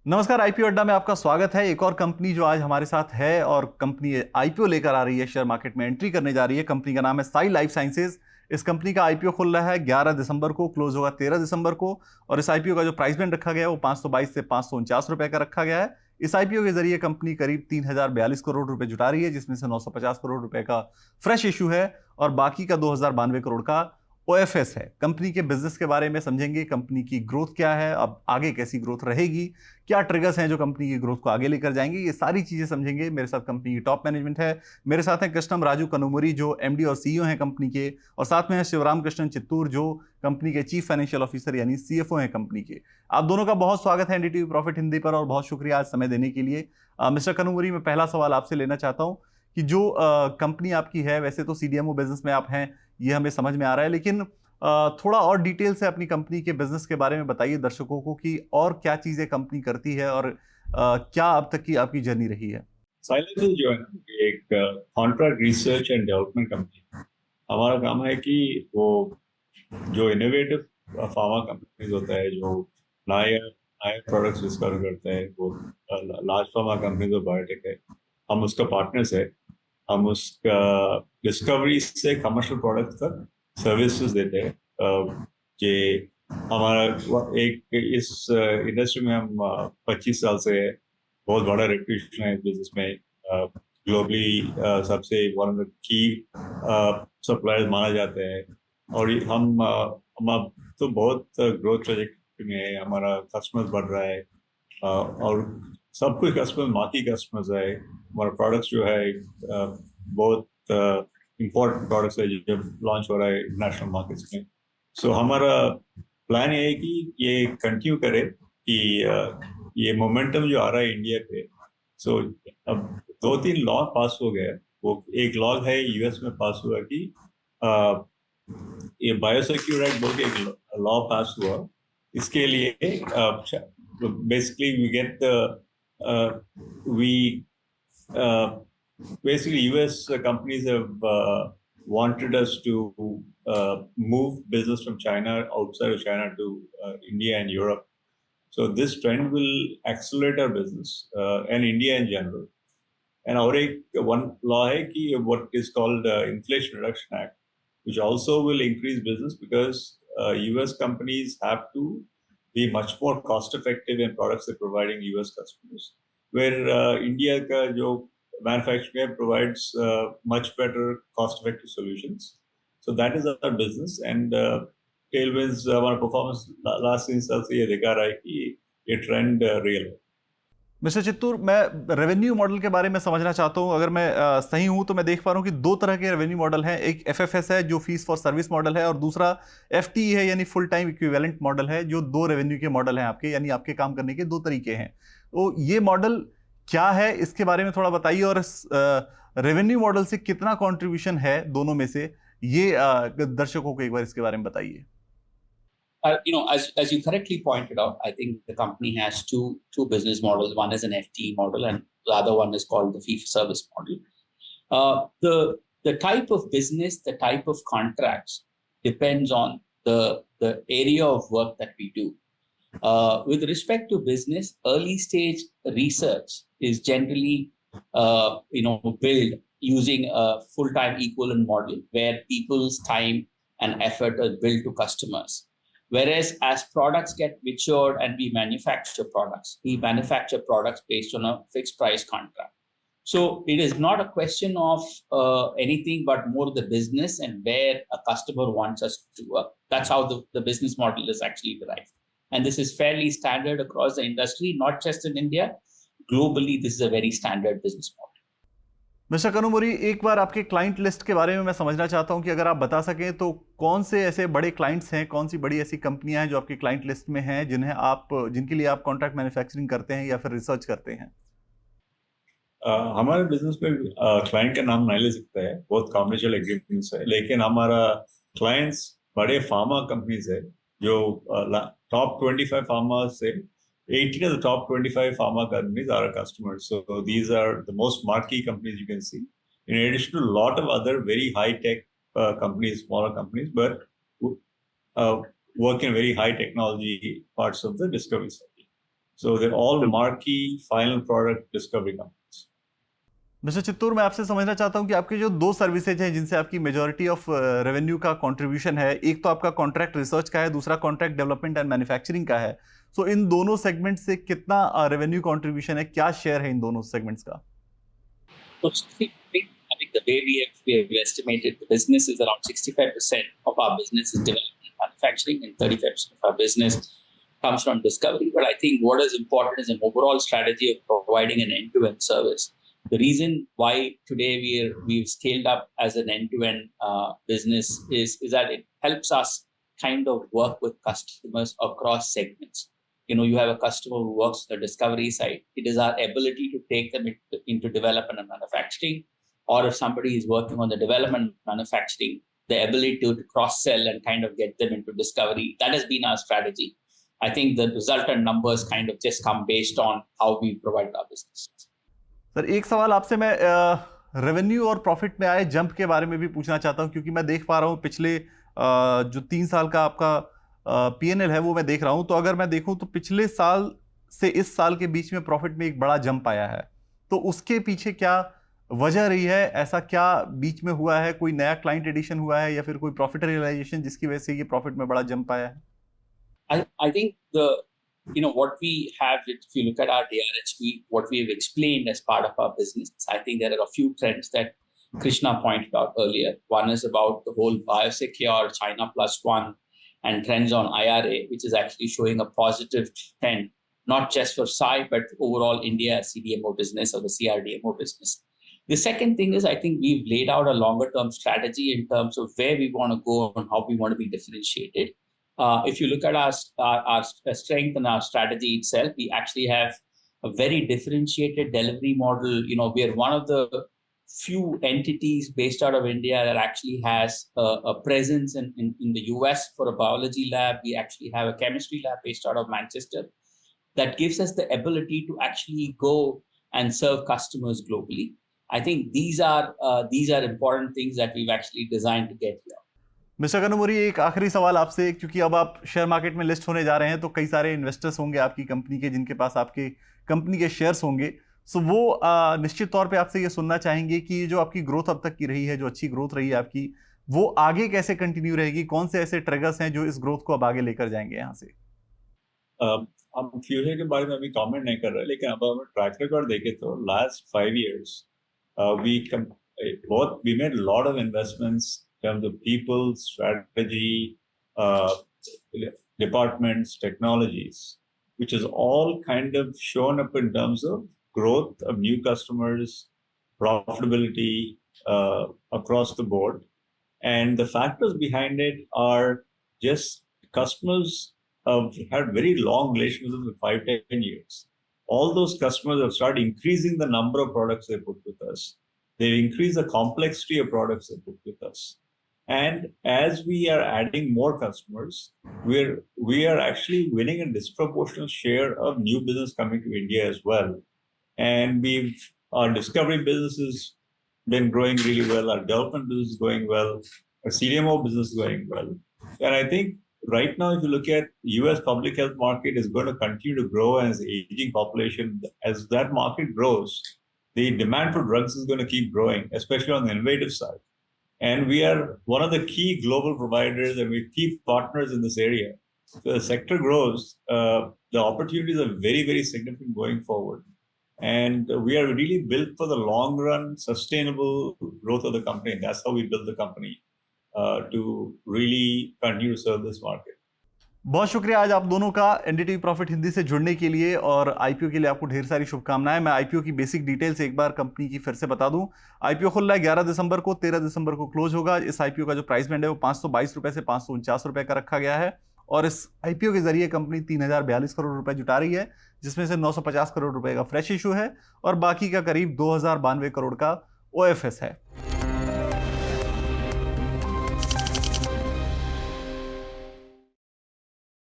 नमस्कार। आईपीओ अड्डा में आपका स्वागत है। एक और कंपनी जो आज हमारे साथ है और कंपनी आईपीओ लेकर आ रही है, शेयर मार्केट में एंट्री करने जा रही है। कंपनी का नाम है साई लाइफ साइंसेज। इस कंपनी का आईपीओ खुल रहा है 11 दिसंबर को, क्लोज होगा 13 दिसंबर को। और इस आईपीओ का जो प्राइस बैंड रखा गया है वो 522 से 549 रुपए का रखा गया है। इस आईपीओ के जरिए कंपनी करीब 3042 करोड़ रुपए जुटा रही है, जिसमें से 950 करोड़ रुपए का फ्रेश इशू है और बाकी का 2092 करोड़ का ओएफएस है। कंपनी के बिजनेस के बारे में समझेंगे, कंपनी की ग्रोथ क्या है, अब आगे कैसी ग्रोथ रहेगी, क्या ट्रिगर्स हैं जो कंपनी की ग्रोथ को आगे लेकर जाएंगे, ये सारी चीजें समझेंगे। मेरे साथ कंपनी की टॉप मैनेजमेंट है। मेरे साथ हैं कृष्णम राजू कनुमुरी जो एमडी और सीईओ हैं कंपनी के, और साथ में है शिवराम कृष्णन चित्तूर जो कंपनी के चीफ फाइनेंशियल ऑफिसर यानी सीएफओ हैं कंपनी के। आप दोनों का बहुत स्वागत है एनडीटीवी प्रॉफिट हिंदी पर और बहुत शुक्रिया आज समय देने के लिए। मिस्टर कनुमुरी, मैं पहला सवाल आपसे लेना चाहता हूं कि जो कंपनी आपकी है, वैसे तो सीडीएमओ बिजनेस में आप हैं, ये हमें समझ में आ रहा है, लेकिन थोड़ा और डिटेल से अपनी कंपनी के बिजनेस के बारे में बताइए दर्शकों को कि और क्या चीजें कंपनी करती है और क्या अब तक की आपकी जर्नी रही है। साइलेंस जो है ना, एक contract research and development company है। हमारा काम है कि वो जो इनोवेटिव फार्मा कंपनीज होता है, जो नए नए प्रोडक्ट्स डिस्कवर करते हैं, वो लार्ज फार्मा कंपनीज और बायोटेक है, हम उसका पार्टनर्स है। हम उसका डिस्कवरी से कमर्शियल प्रोडक्ट तक सर्विसेज देते हैं। जे हमारा एक इस इंडस्ट्री में हम 25 साल से है। बहुत बड़ा रेपुटेशन है बिजनेस में। ग्लोबली सबसे one of the key suppliers माना जाते हैं। और हम अब तो बहुत ग्रोथ ट्रेजेक्टरी में है। हमारा कस्टमर्स बढ़ रहा है। और सब कुछ कस्टमर्स मार्की कस्टमर्स है। हमारा प्रोडक्ट्स जो है बहुत इम्पोर्टेंट प्रोडक्ट्स है जो लॉन्च हो रहा है इंटरनेशनल मार्केट्स में। सो हमारा प्लान ये है कि ये कंटिन्यू करे कि ये मोमेंटम जो आ रहा है इंडिया पे। सो अब 2-3 लॉ पास हो गया। वो एक लॉ है यूएस में पास हुआ कि ये बायोसिक्योर एक्ट बोल के एक लॉ पास हुआ। इसके लिए basically we get we basically US companies have wanted us to move business from China, outside of China, to India and Europe. So this trend will accelerate our business and India in general. And our one law है कि what is called Inflation Reduction Act, which also will increase business because US companies have to be much more cost effective in products they're providing US customers. Where India का जो manufacturing provides much better cost effective solutions. So that is our business, and tailwinds हमारा performance last 3 साल से ये दिखा रहा है कि ये trend real है। मिस्टर चित्तूर, मैं रेवेन्यू मॉडल के बारे में समझना चाहता हूं। अगर मैं सही हूं तो मैं देख पा रहा हूं कि दो तरह के रेवेन्यू मॉडल हैं। एक एफएफएस है जो फीस फॉर सर्विस मॉडल है, और दूसरा एफटी है यानी फुल टाइम इक्विवेलेंट मॉडल है। जो दो रेवेन्यू के मॉडल हैं आपके, यानी आपके काम करने के दो तरीके हैं। तो ये मॉडल क्या है, इसके बारे में थोड़ा बताइए, और रेवेन्यू मॉडल से कितना कॉन्ट्रीब्यूशन है दोनों में से, ये दर्शकों को एक बार इसके बारे में बताइए। As you correctly pointed out, I think the company has two business models. One is an FTE model, and the other one is called the fee for service model. The type of business, the type of contracts depends on the area of work that we do. With respect to business, early stage research is generally built using a full-time equivalent model where people's time and effort are billed to customers. Whereas as products get matured and we manufacture products based on a fixed price contract. So it is not a question of anything but more the business and where a customer wants us to work. That's how the business model is actually derived. And this is fairly standard across the industry, not just in India. Globally, this is a very standard business model. Mister Kanumuri, एक बार आपके client list के बारे में मैं समझना चाहता हूं कि अगर आप बता सकें तो कौन से ऐसे बड़े क्लाइंट्स हैं, कौन सी बड़ी ऐसी कंपनियां हैं जो आपके क्लाइंट लिस्ट में हैं, जिनके लिए आप कॉन्ट्रैक्ट मैन्युफैक्चरिंग करते हैं या फिर रिसर्च करते हैं। हमारे बिजनेस में क्लाइंट का नाम नहीं ले सकते हैं, बहुत कॉमर्शियल एग्रीमेंट्स है। लेकिन हमारा क्लाइंट्स बड़े फार्मा कंपनीज है जो टॉप 25 फार्मा से 18 of the top 25 pharma companies are our customers. So these are the most marquee companies you can see. In addition to a lot of other very high-tech companies, smaller companies, but work in very high technology parts of the discovery cycle. So they're all marquee final product discovery companies. Mister Chittoor, मैं आपसे समझना चाहता हूं कि आपकी जो दो services हैं जिनसे आपकी मेजॉरिटी ऑफ रेवेन्यू का कंट्रीब्यूशन है, एक तो आपका कॉन्ट्रैक्ट रिसर्च का है, दूसरा कॉन्ट्रैक्ट डेवलपमेंट एंड मैन्युफैक्चरिंग का है। सो इन दोनों सेगमेंट से कितना रेवेन्यू कंट्रीब्यूशन है, क्या शेयर है इन दोनों सेगमेंट्स का? So I think the way we have estimated the business is around 65% of our business is development and manufacturing, and 35% of our business comes from discovery. But I think what is important is an overall strategy of providing an end-to-end service. The reason why today we've scaled up as an end-to-end business is that it helps us kind of work with customers across segments. You have a customer who works on the discovery side. It is our ability to take them into development and manufacturing, or if somebody is working on the development and manufacturing, the ability to cross-sell and kind of get them into discovery. That has been our strategy. I think the resultant numbers kind of just come based on how we provide our business. Sir, एक सवाल आपसे मैं revenue और profit में आए jump के बारे में भी पूछना चाहता हूं, क्योंकि मैं देख पा रहा हूं पिछले जो 3 साल का आपका P&L है वो मैं देख रहा हूं। तो अगर मैं देखूं तो पिछले साल से इस साल के बीच में प्रॉफिट में एक बड़ा जंप आया है। तो उसके पीछे क्या वजह रही है? ऐसा क्या बीच में हुआ है? कोई नया क्लाइंट एडिशन हुआ है या फिर कोई प्रॉफिट रियलाइजेशन जिसकी वजह से ये प्रॉफिट में बड़ा जंप आया है? I think what we have, if you look at our DRHP, what we have explained as part of our business, I think there are a few trends that Krishna pointed out earlier. One is about the whole biosecure China Plus One and trends on IRA, which is actually showing a positive trend, not just for Sai, but overall India CDMO business or the CRDMO business. The second thing is, I think we've laid out a longer term strategy in terms of where we want to go and how we want to be differentiated. If you look at our strength and our strategy itself, we actually have a very differentiated delivery model. We are one of the few entities based out of India that actually has a presence in the US for a biology lab. We actually have a chemistry lab based out of Manchester that gives us the ability to actually go and serve customers globally. I think these are important things that we've actually designed to get here. Mister Kanumuri, एक आखिरी सवाल आपसे, क्योंकि अब आप share market में list होने जा रहे हैं तो कई सारे इन्वेस्टर्स होंगे आपकी कंपनी के जिनके पास आपके कंपनी के शेयर्स होंगे। सो वो निश्चित तौर पे आपसे ये सुनना चाहेंगे कि जो आपकी ग्रोथ अब तक की रही है, जो अच्छी ग्रोथ रही है आपकी, वो आगे कैसे कंटिन्यू रहेगी? कौन से ऐसे ट्रिगर्स हैं जो इस ग्रोथ को अब आगे लेकर जाएंगे यहाँ से? हम फ्यूचर के बारे में अभी कमेंट नहीं कर रहे, लेकिन अब हम ट्रैक रिकॉर्ड देखें तो last 5 years we made a lot of investments in terms of people, strategy, departments, technologies, which is all kind of shown up in terms of growth of new customers, profitability across the board. And the factors behind it are just customers have had very long relationships with 5-10 years. All those customers have started increasing the number of products they put with us. They've increased the complexity of products they put with us. And as we are adding more customers, we are actually winning a disproportionate share of new business coming to India as well. And our discovery business has been growing really well. Our development business is going well. Our CDMO business is going well. And I think right now, if you look at US public health market is going to continue to grow as aging population. As that market grows, the demand for drugs is going to keep growing, especially on the innovative side. And we are one of the key global providers, and we keep partners in this area. So the sector grows, the opportunities are very, very significant going forward. And we are really built for the long run, sustainable growth of the company. And that's how we built the company to really continue to serve this market. बहुत शुक्रिया आज आप दोनों का NDTV profit Hindi से जुड़ने के लिए, और आईपीओ के लिए आपको ढेर सारी शुभकामनाएं। मैं आईपीओ की बेसिक डिटेल्स एक बार कंपनी की फिर से बता दूं। आईपीओ खुल रहा है 11 दिसंबर को, 13 दिसंबर को क्लोज होगा। इस आईपीओ का जो प्राइस बैंड है वो 522 रुपए से 549 रुपए का रखा गया है, और इस आईपीओ के जरिए कंपनी 3042 करोड़ रुपए जुटा रही है, जिसमें से 950 करोड़ रुपए का फ्रेश इशू है और बाकी का करीब 2092 करोड़ का ओएफएस है।